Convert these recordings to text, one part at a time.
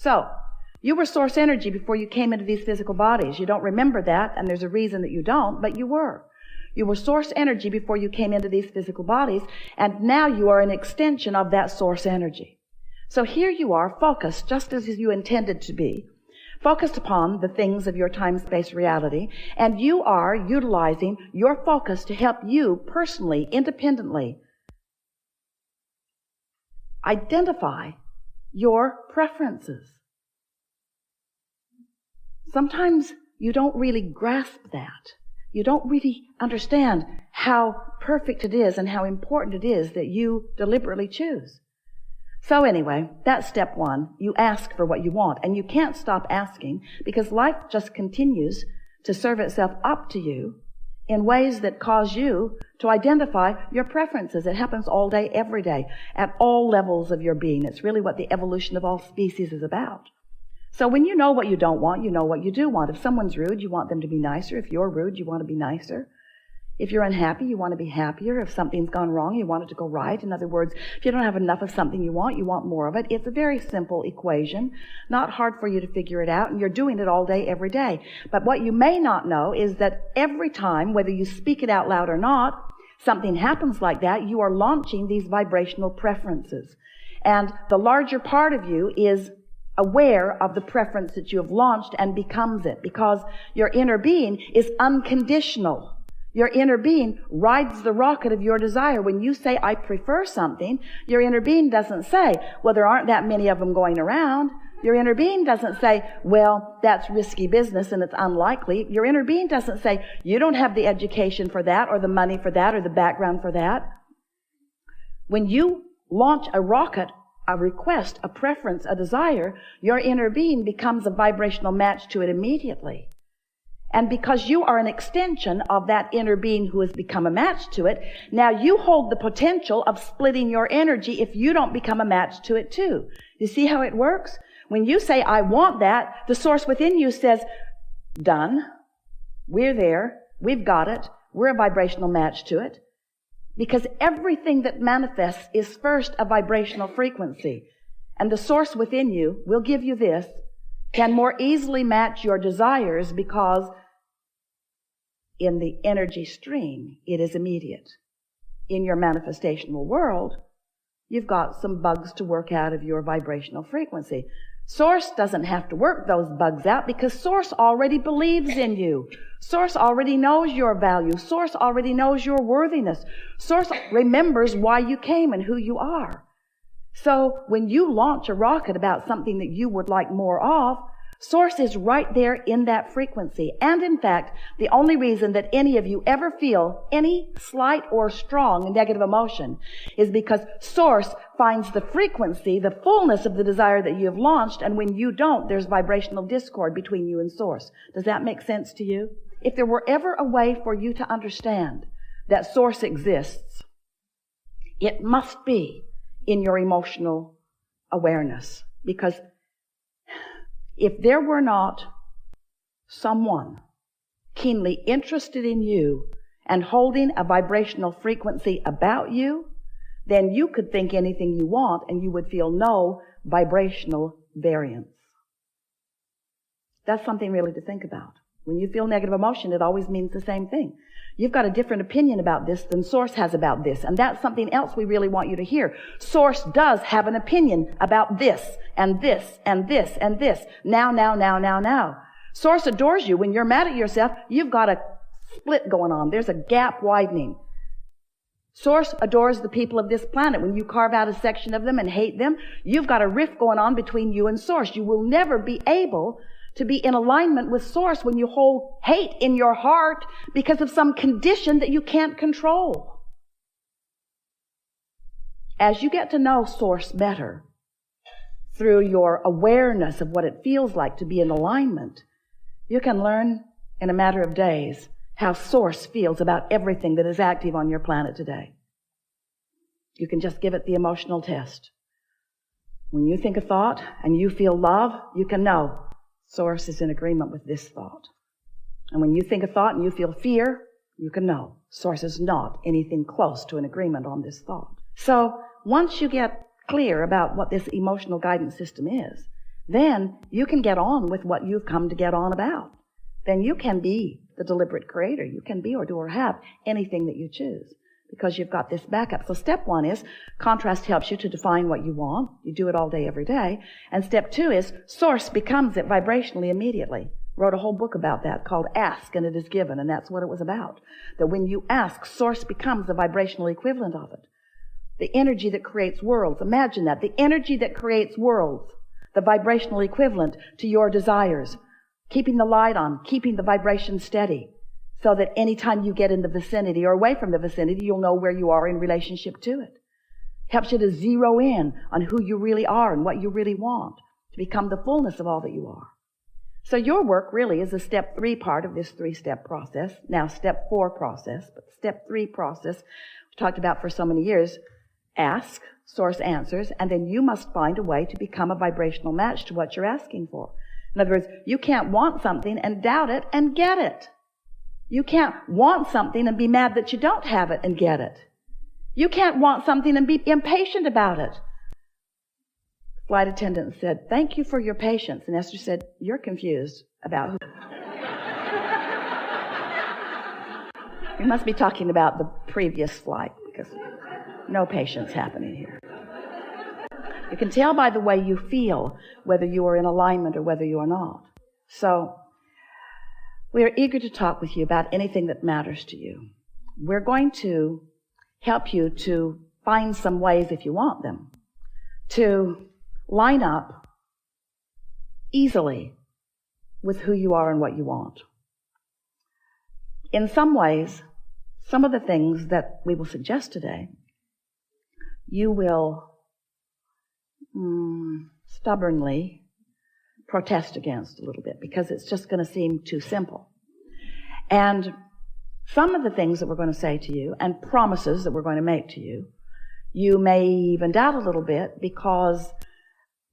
So, you were source energy before you came into these physical bodies. You don't remember that, and there's a reason that you don't, but you were. You were source energy before you came into these physical bodies, and now you are an extension of that source energy. So here you are, focused, just as you intended to be, focused upon the things of your time-space reality, and you are utilizing your focus to help you personally, independently, identify your preferences. Sometimes you don't really grasp that. You don't really understand how perfect it is and how important it is that you deliberately choose. So anyway, that's step one. You ask for what you want, and you can't stop asking because life just continues to serve itself up to you in ways that cause you to identify your preferences. It happens all day, every day, at all levels of your being. It's really what the evolution of all species is about. So when you know what you don't want, you know what you do want. If someone's rude, you want them to be nicer. If you're rude, you want to be nicer. If you're unhappy, you want to be happier. If something's gone wrong, you want it to go right. In other words, if you don't have enough of something you want more of it. It's a very simple equation, not hard for you to figure it out, and you're doing it all day, every day. But what you may not know is that every time, whether you speak it out loud or not, something happens like that, you are launching these vibrational preferences. And the larger part of you is aware of the preference that you have launched and becomes it, because your inner being is unconditional. Your inner being rides the rocket of your desire. When you say, I prefer something, your inner being doesn't say, well, there aren't that many of them going around. Your inner being doesn't say, well, that's risky business and it's unlikely. Your inner being doesn't say, you don't have the education for that or the money for that or the background for that. When you launch a rocket, a request, a preference, a desire, your inner being becomes a vibrational match to it immediately. And because you are an extension of that inner being who has become a match to it, now you hold the potential of splitting your energy if you don't become a match to it too. You see how it works? When you say, I want that, the source within you says, done. We're there. We've got it. We're a vibrational match to it. Because everything that manifests is first a vibrational frequency. And the source within you will give you this, can more easily match your desires because in the energy stream, it is immediate. In your manifestational world, you've got some bugs to work out of your vibrational frequency. Source doesn't have to work those bugs out because Source already believes in you. Source already knows your value. Source already knows your worthiness. Source remembers why you came and who you are. So when you launch a rocket about something that you would like more of, Source is right there in that frequency. And in fact, the only reason that any of you ever feel any slight or strong negative emotion is because Source finds the frequency, the fullness of the desire that you have launched, and when you don't, there's vibrational discord between you and Source. Does that make sense to you? If there were ever a way for you to understand that Source exists, it must be in your emotional awareness. Because if there were not someone keenly interested in you and holding a vibrational frequency about you, then you could think anything you want and you would feel no vibrational variance. That's something really to think about. When you feel negative emotion, it always means the same thing. You've got a different opinion about this than Source has about this. And that's something else we really want you to hear. Source does have an opinion about this and this and this and this. Now. Source adores you. When you're mad at yourself, you've got a split going on. There's a gap widening. Source adores the people of this planet. When you carve out a section of them and hate them, you've got a rift going on between you and Source. You will never be able to be in alignment with Source when you hold hate in your heart because of some condition that you can't control. As you get to know Source better through your awareness of what it feels like to be in alignment, you can learn in a matter of days how Source feels about everything that is active on your planet today. You can just give it the emotional test. When you think a thought and you feel love, you can know Source is in agreement with this thought. And when you think a thought and you feel fear, you can know Source is not anything close to an agreement on this thought. So once you get clear about what this emotional guidance system is, then you can get on with what you've come to get on about. Then you can be the deliberate creator. You can be or do or have anything that you choose because you've got this backup. So step 1 is contrast helps you to define what you want. You do it all day, every day. And step 2 is source becomes it vibrationally immediately. Wrote a whole book about that called Ask and It Is Given, and that's what it was about. That when you ask, source becomes the vibrational equivalent of it. The energy that creates worlds. Imagine that. The energy that creates worlds. The vibrational equivalent to your desires. Keeping the light on, keeping the vibration steady, so that anytime you get in the vicinity or away from the vicinity, you'll know where you are in relationship to it. Helps you to zero in on who you really are and what you really want, to become the fullness of all that you are. So your work really is the step 3 part of this 3-step process. Now step 4 process, but step 3 process we talked about for so many years. Ask, source answers, and then you must find a way to become a vibrational match to what you're asking for. In other words, you can't want something and doubt it and get it. You can't want something and be mad that you don't have it and get it. You can't want something and be impatient about it. The flight attendant said, "Thank you for your patience." And Esther said, "You're confused about who." We must be talking about the previous flight because no patience happening here. You can tell by the way you feel whether you are in alignment or whether you are not. So we are eager to talk with you about anything that matters to you. We're going to help you to find some ways, if you want them, to line up easily with who you are and what you want. In some ways, some of the things that we will suggest today, you will stubbornly protest against a little bit because it's just going to seem too simple. And some of the things that we're going to say to you and promises that we're going to make to you, you may even doubt a little bit because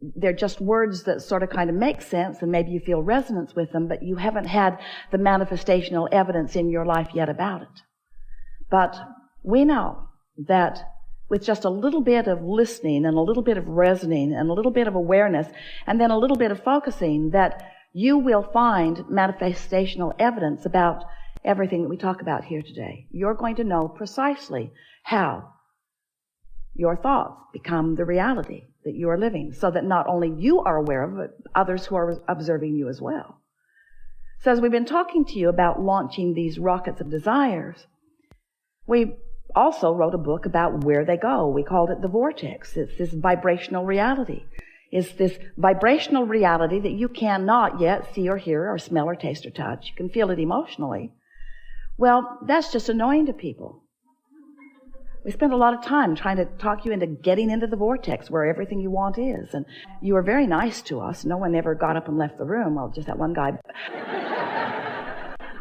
they're just words that sort of kind of make sense and maybe you feel resonance with them, but you haven't had the manifestational evidence in your life yet about it. But we know that with just a little bit of listening and a little bit of resonating and a little bit of awareness and then a little bit of focusing, that you will find manifestational evidence about everything that we talk about here today. You're going to know precisely how your thoughts become the reality that you are living, so that not only you are aware of it, but others who are observing you as well. So as we've been talking to you about launching these rockets of desires, we also wrote a book about where they go. We called it The Vortex. It's this vibrational reality. It's this vibrational reality that you cannot yet see or hear or smell or taste or touch. You can feel it emotionally. Well, that's just annoying to people. We spend a lot of time trying to talk you into getting into the vortex where everything you want is. And you were very nice to us. No one ever got up and left the room. Well, just that one guy.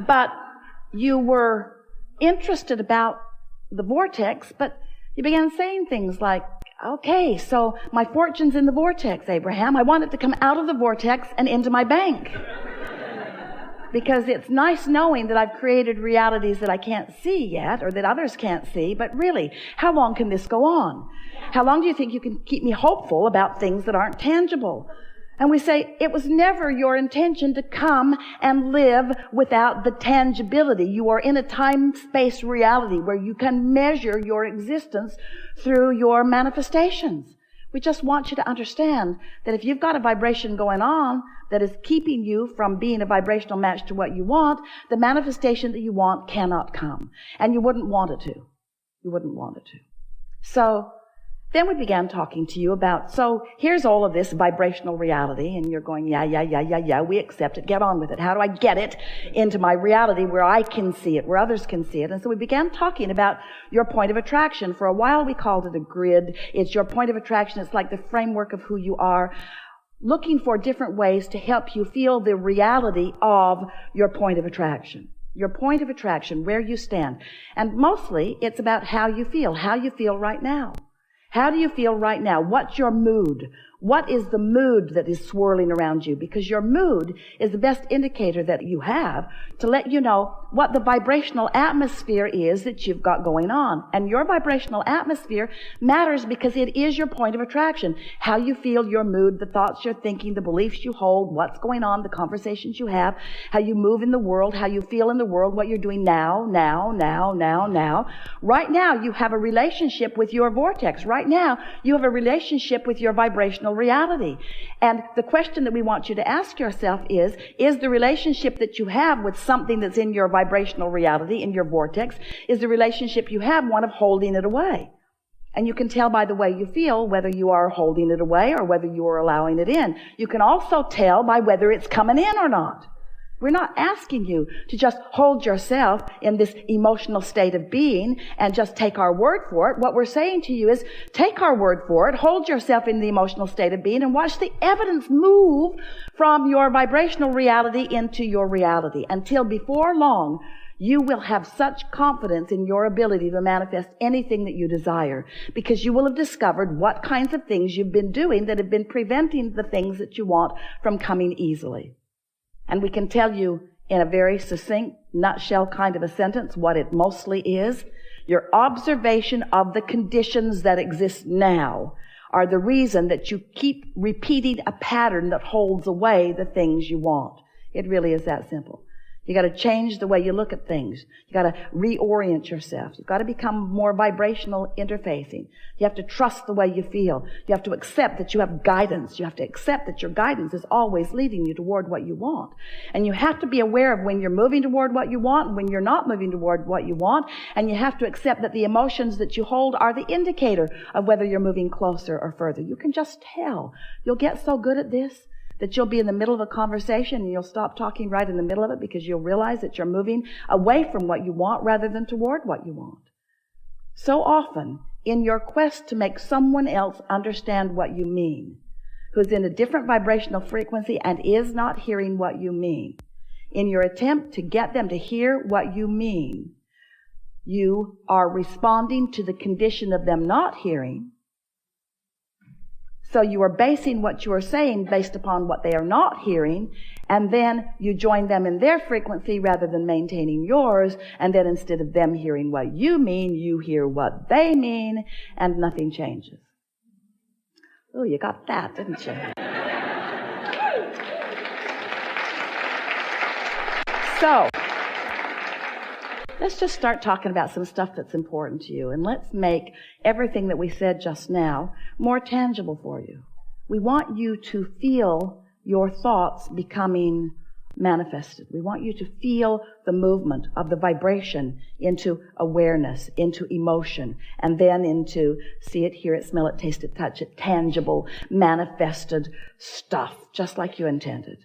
But you were interested about the vortex, but you began saying things like, "Okay, so my fortune's in the vortex, Abraham. I want it to come out of the vortex and into my bank. Because it's nice knowing that I've created realities that I can't see yet, or that others can't see, but really, how long can this go on? How long do you think you can keep me hopeful about things that aren't tangible?" And we say, it was never your intention to come and live without the tangibility. You are in a time-space reality where you can measure your existence through your manifestations. We just want you to understand that if you've got a vibration going on that is keeping you from being a vibrational match to what you want, the manifestation that you want cannot come. And you wouldn't want it to. You wouldn't want it to. So then we began talking to you about, so here's all of this vibrational reality, and you're going, yeah, we accept it, get on with it. How do I get it into my reality where I can see it, where others can see it? And so we began talking about your point of attraction. For a while we called it a grid. It's your point of attraction. It's like the framework of who you are, looking for different ways to help you feel the reality of your point of attraction. Your point of attraction, where you stand. And mostly it's about how you feel right now. How do you feel right now? What's your mood? What is the mood that is swirling around you? Because your mood is the best indicator that you have to let you know what the vibrational atmosphere is that you've got going on. And your vibrational atmosphere matters because it is your point of attraction. How you feel, your mood, the thoughts you're thinking, the beliefs you hold, what's going on, the conversations you have, how you move in the world, how you feel in the world, what you're doing now. Right now, you have a relationship with your vortex. Right now, you have a relationship with your vibrational reality. And the question that we want you to ask yourself is the relationship that you have with something that's in your vibrational reality, in your vortex, is the relationship you have one of holding it away? And you can tell by the way you feel whether you are holding it away or whether you are allowing it in. You can also tell by whether it's coming in or not. We're not asking you to just hold yourself in this emotional state of being and just take our word for it. What we're saying to you is take our word for it, hold yourself in the emotional state of being, and watch the evidence move from your vibrational reality into your reality until before long you will have such confidence in your ability to manifest anything that you desire, because you will have discovered what kinds of things you've been doing that have been preventing the things that you want from coming easily. And we can tell you in a very succinct, nutshell kind of a sentence what it mostly is. Your observation of the conditions that exist now are the reason that you keep repeating a pattern that holds away the things you want. It really is that simple. You got to change the way you look at things. You got to reorient yourself. You've got to become more vibrational interfacing. You have to trust the way you feel. You have to accept that you have guidance. You have to accept that your guidance is always leading you toward what you want. And you have to be aware of when you're moving toward what you want and when you're not moving toward what you want. And you have to accept that the emotions that you hold are the indicator of whether you're moving closer or further. You can just tell. You'll get so good at this that you'll be in the middle of a conversation and you'll stop talking right in the middle of it because you'll realize that you're moving away from what you want rather than toward what you want. So often, in your quest to make someone else understand what you mean, who's in a different vibrational frequency and is not hearing what you mean, in your attempt to get them to hear what you mean, you are responding to the condition of them not hearing. So you are basing what you are saying based upon what they are not hearing, and then you join them in their frequency rather than maintaining yours, and then instead of them hearing what you mean, you hear what they mean, and nothing changes. Oh, you got that, didn't you? So, let's just start talking about some stuff that's important to you, and let's make everything that we said just now more tangible for you. We want you to feel your thoughts becoming manifested. We want you to feel the movement of the vibration into awareness, into emotion, and then into see it, hear it, smell it, taste it, touch it, tangible, manifested stuff, just like you intended.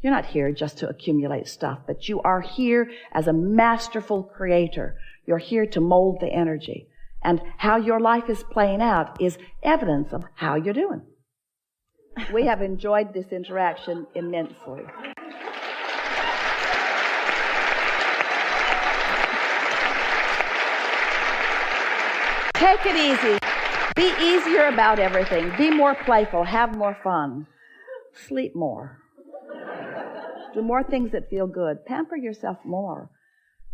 You're not here just to accumulate stuff, but you are here as a masterful creator. You're here to mold the energy. And how your life is playing out is evidence of how you're doing. We have enjoyed this interaction immensely. Take it easy. Be easier about everything. Be more playful. Have more fun. Sleep more. Do more things that feel good. Pamper yourself more.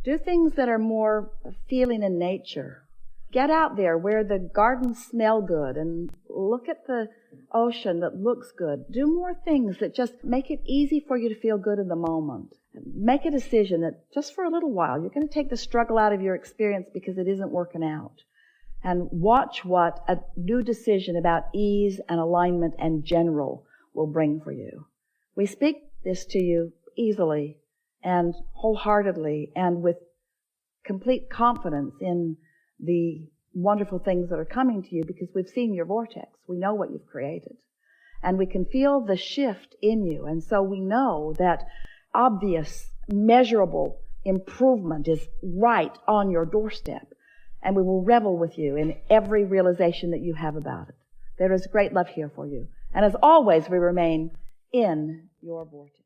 Do things that are more feeling in nature. Get out there where the gardens smell good and look at the ocean that looks good. Do more things that just make it easy for you to feel good in the moment. Make a decision that just for a little while, you're going to take the struggle out of your experience because it isn't working out. And watch what a new decision about ease and alignment and general will bring for you. We speak this to you easily and wholeheartedly and with complete confidence in the wonderful things that are coming to you because we've seen your vortex. We know what you've created. And we can feel the shift in you. And so we know that obvious, measurable improvement is right on your doorstep. And we will revel with you in every realization that you have about it. There is great love here for you. And as always, we remain in your vortex.